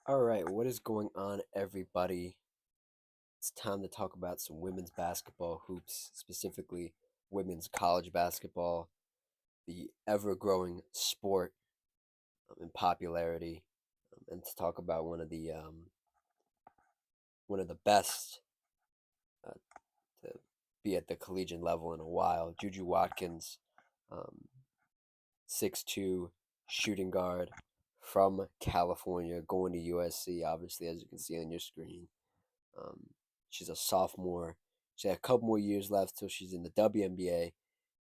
All right, what is going on, everybody? It's time to talk about some women's basketball hoops, specifically women's college basketball, the ever-growing sport in popularity, and to talk about one of the best uh, to be at the collegiate level in a while. JuJu Watkins, um, 6'2" shooting guard from California, going to USC, obviously, as you can see on your screen. Um, she's a sophomore. She had a couple more years left till she's in the WNBA,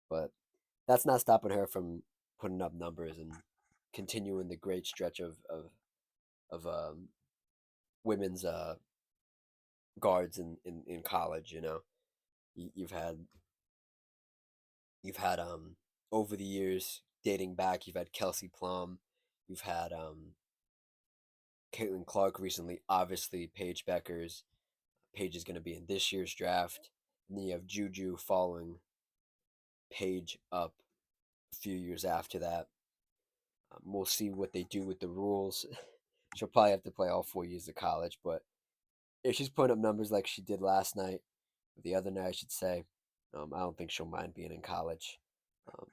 but that's not stopping her from putting up numbers and continuing the great stretch of women's guards in college. You've had over the years dating back. You've had Kelsey Plum. You've had Caitlin Clark recently. Obviously, Paige Beckers. Paige is going to be in this year's draft. And then you have Juju following Paige up a few years after that. We'll see what they do with the rules. She'll probably have to play all 4 years of college, but if she's putting up numbers like she did last night, or the other night, I should say, I don't think she'll mind being in college. Um,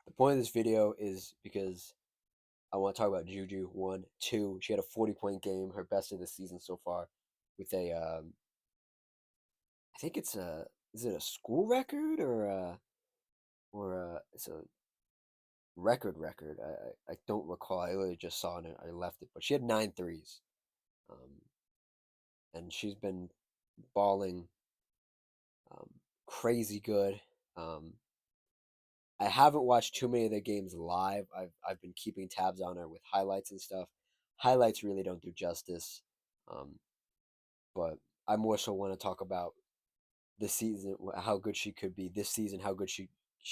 the point of this video is because I want to talk about Juju. One, two. She had a 40-point game, her best of the season so far, with I think it's a, is it a school record or it's a record. I don't recall. I literally just saw it. I left it, but she had 9 threes, um, and she's been balling um, crazy good. Um, I haven't watched too many of the games live. I've been keeping tabs on her with highlights and stuff. Highlights really don't do justice, um, but I more so want to talk about this season, how good she could be this season, how good she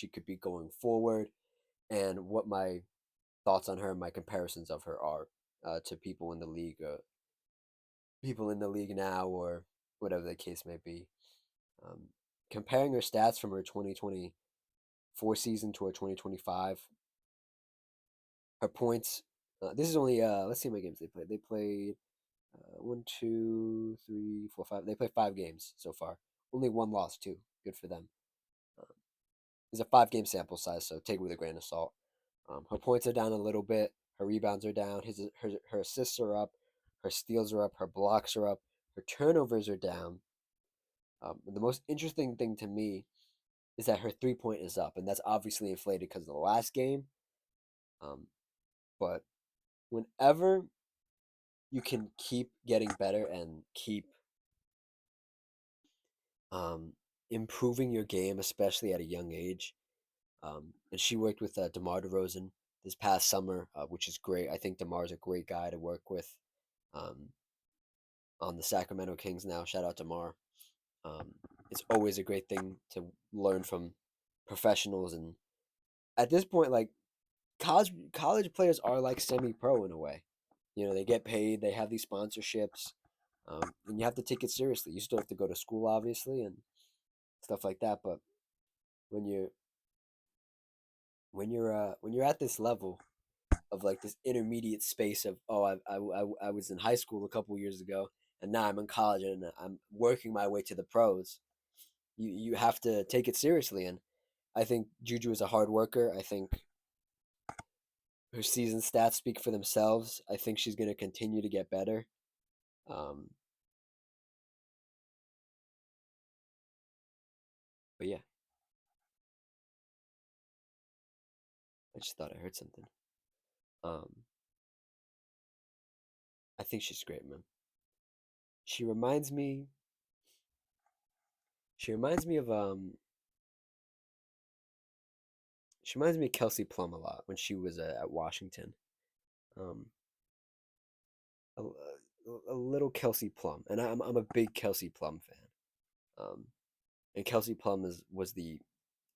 could be going forward, and what my thoughts on her and my comparisons of her are to people in the league now, or whatever the case may be. Um, Comparing her stats from her 2024 season to her 2025, her points. This is only let's see how many games they played. They played one, two, three, four, five. They played 5 games so far. Only one loss too. Good for them. Um, it's a 5 game sample size, so take it with a grain of salt. Her points are down a little bit. Her rebounds are down. Her assists are up. Her steals are up. Her blocks are up. Her turnovers are down. The most interesting thing to me is that her 3 point is up, and that's obviously inflated because of the last game. Um, but whenever you can keep getting better and keep um, improving your game, especially at a young age, and she worked with DeMar DeRozan this past summer, which is great. I think DeMar's a great guy to work with um, on the Sacramento Kings now. Shout out DeMar. Um, it's always a great thing to learn from professionals, and at this point, like college players are like semi-pro in a way. They get paid, they have these sponsorships, and you have to take it seriously. You still have to go to school, obviously, and stuff like that. But when you're when you're at this level of like this intermediate space of, oh, I was in high school a couple years ago, and now I'm in college and I'm working my way to the pros. You have to take it seriously, and I think Juju is a hard worker. I think her season stats speak for themselves. I think she's going to continue to get better. Um, but yeah, I just thought I heard something. Um, I think she's great, man. She reminds me. She reminds me of She reminds me of Kelsey Plum a lot when she was at Washington. Um, a little Kelsey Plum, and I'm a big Kelsey Plum fan. Um, and Kelsey Plum was the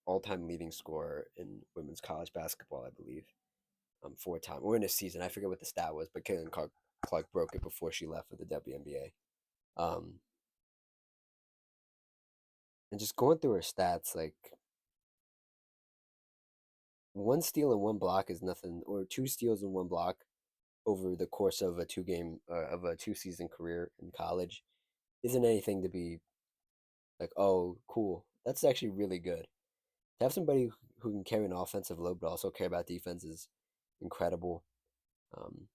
all-time leading scorer in women's college basketball, I believe. For a time, or in a season, I forget what the stat was, but Clark broke it before she left for the WNBA. Um, and just going through her stats, like one steal and one block is nothing, or two steals and one block over the course of a two-season career in college isn't anything to be like, oh, cool. That's actually really good. To have somebody who can carry an offensive load but also care about defense is incredible. Um,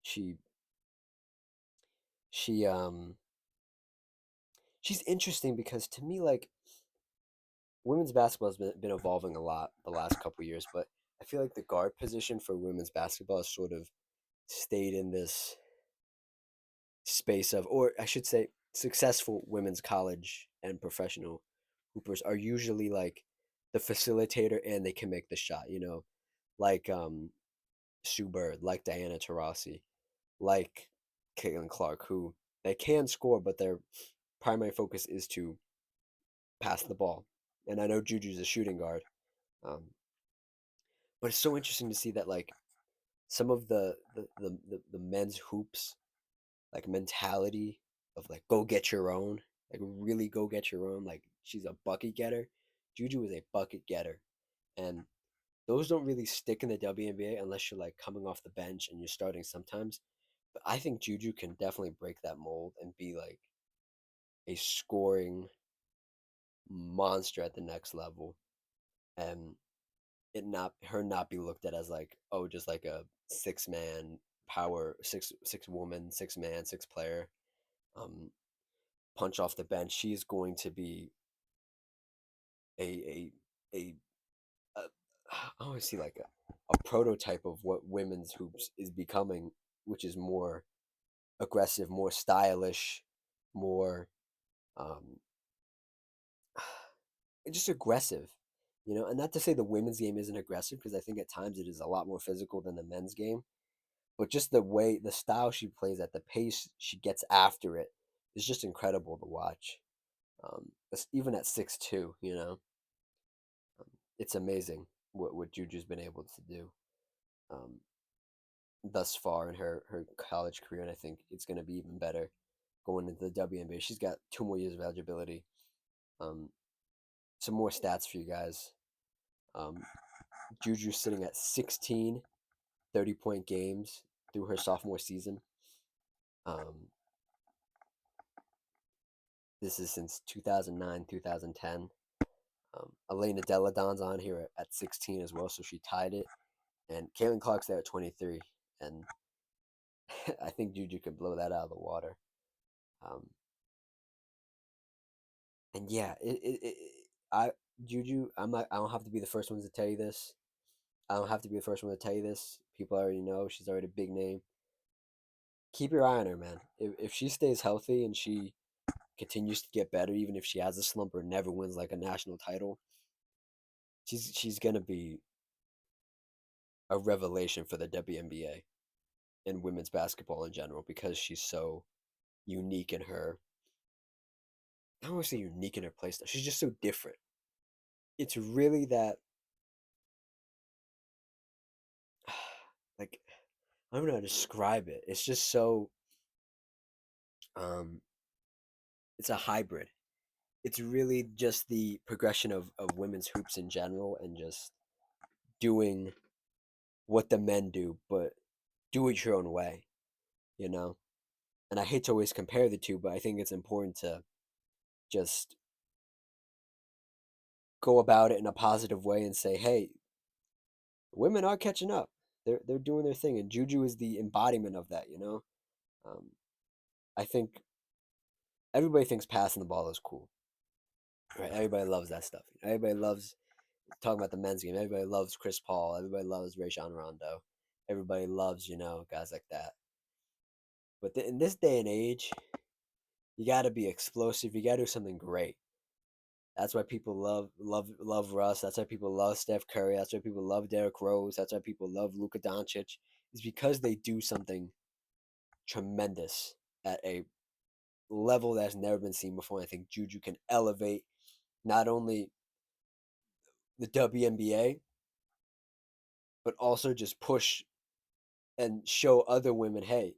she she she's interesting because to me, like, women's basketball has been evolving a lot the last couple years, but I feel like the guard position for women's basketball has sort of stayed in this space of, or I should say, successful women's college and professional hoopers are usually like the facilitator and they can make the shot, like Sue Bird, like Diana Taurasi, like Caitlin Clark, who they can score, but their primary focus is to pass the ball. And I know Juju's a shooting guard, um, but it's so interesting to see that like some of the men's hoops like mentality of like go get your own, like really go get your own. Like she's a bucket getter. Juju is a bucket getter, and those don't really stick in the WNBA unless you're like coming off the bench and you're starting sometimes. But I think Juju can definitely break that mold and be like a scoring monster at the next level, and it not her not be looked at as like, oh, just like a six man power, six woman, six man, six player. Um, Punch off the bench. She's going to be a a a, a I always see like a prototype of what women's hoops is becoming, which is more aggressive, more stylish, more um, just aggressive, And not to say the women's game isn't aggressive, because I think at times it is a lot more physical than the men's game. But just the way, the style she plays at, the pace she gets after it is just incredible to watch. Even at 6'2", um, it's amazing what Juju's been able to do um, thus far in her college career, and I think it's going to be even better going into the WNBA. She's got 2 more years of eligibility. Um, some more stats for you guys. Um, Juju sitting at 16 30-point games through her sophomore season. Um, this is since 2009, 2010. Elena Deladon's on here at 16 as well, so she tied it. And Caitlin Clark's there at 23. And I think Juju could blow that out of the water. Um, and yeah, I Juju, I don't have to be the first one to tell you this. I don't have to be the first one to tell you this. People already know she's already a big name. Keep your eye on her, man. If she stays healthy and she continues to get better, even if she has a slump or never wins like a national title, she's gonna be a revelation for the WNBA and women's basketball in general because she's so unique in her. I don't want to say unique in her playstyle. She's just so different. It's really that, like, I don't know how to describe it. It's just so um it's a hybrid. It's really just the progression of women's hoops in general and just doing what the men do, but do it your own way, you know? And I hate to always compare the two, but I think it's important to just go about it in a positive way and say, hey, women are catching up. They're doing their thing, and Juju is the embodiment of that. Um, I think everybody thinks passing the ball is cool, right? Everybody loves that stuff. Everybody loves talking about the men's game. Everybody loves Chris Paul. Everybody loves Rajon Rondo. Everybody loves guys like that. But in this day and age, you got to be explosive. You got to do something great. That's why people love Russ. That's why people love Steph Curry. That's why people love Derrick Rose. That's why people love Luka Doncic. Is because they do something tremendous at a level that's never been seen before. And I think Juju can elevate not only the WNBA but also just push and show other women, hey,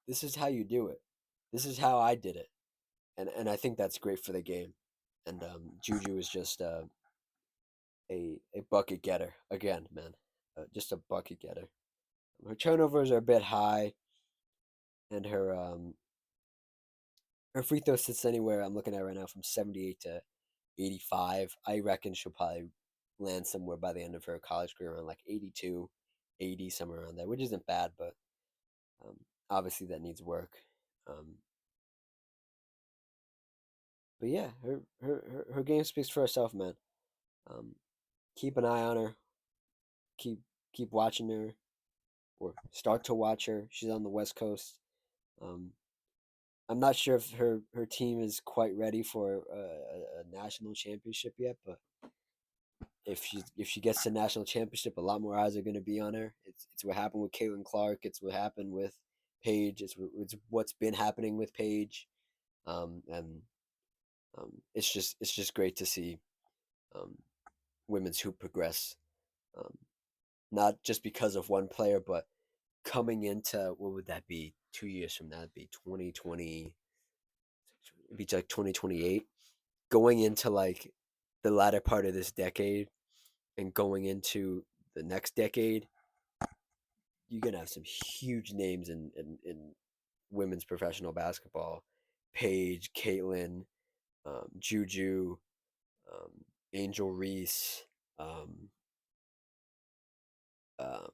this is how you do it. This is how I did it, and I think that's great for the game. And Juju is just a bucket getter again, man. just a bucket getter. Her turnovers are a bit high, and her free throw sits anywhere I'm looking at right now from 78 to 85. I reckon she'll probably land somewhere by the end of her college career around like 82, 80, somewhere around there, which isn't bad, but um, obviously that needs work. Um, but yeah, her game speaks for herself, man. Um, keep an eye on her. Keep keep watching her, or start to watch her. She's on the West Coast. Um, I'm not sure if her team is quite ready for a national championship yet, but if she gets to national championship, a lot more eyes are going to be on her. It's what happened with Caitlin Clark. It's what happened with Paige. It's what's been happening with Paige, and it's just great to see um, women's hoop progress. Um, Not just because of one player, but coming into what would that be 2 years from now? It'd be 2020. It'd be like 2028. Going into like the latter part of this decade and going into the next decade, you're gonna have some huge names in women's professional basketball. Paige, Caitlin, Juju, um, Angel Reese, um, um,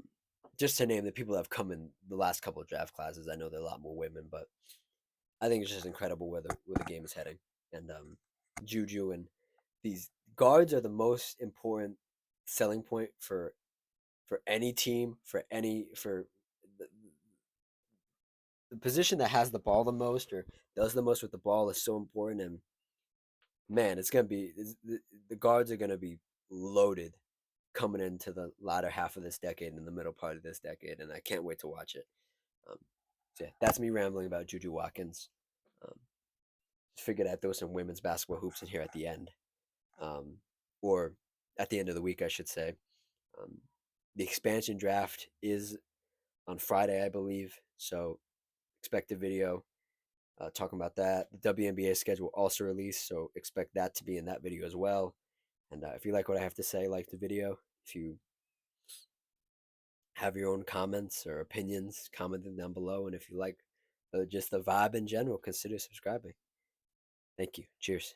just to name the people that have come in the last couple of draft classes. I know there are a lot more women, but I think it's just incredible where the game is heading. And Juju and these guards are the most important selling point for any team, for the, the position that has the ball the most or does the most with the ball is so important. And man, the guards are gonna be loaded coming into the latter half of this decade and the middle part of this decade, and I can't wait to watch it. Um, so yeah, that's me rambling about JuJu Watkins. Um, just figured I'd throw some women's basketball hoops in here at the end, um, or at the end of the week, I should say. Um, the expansion draft is on Friday, I believe, so expect a video talking about that. The WNBA schedule also released, so expect that to be in that video as well. And if you like what I have to say, like the video. If you have your own comments or opinions, comment them down below. And if you like just the vibe in general, consider subscribing. Thank you. Cheers.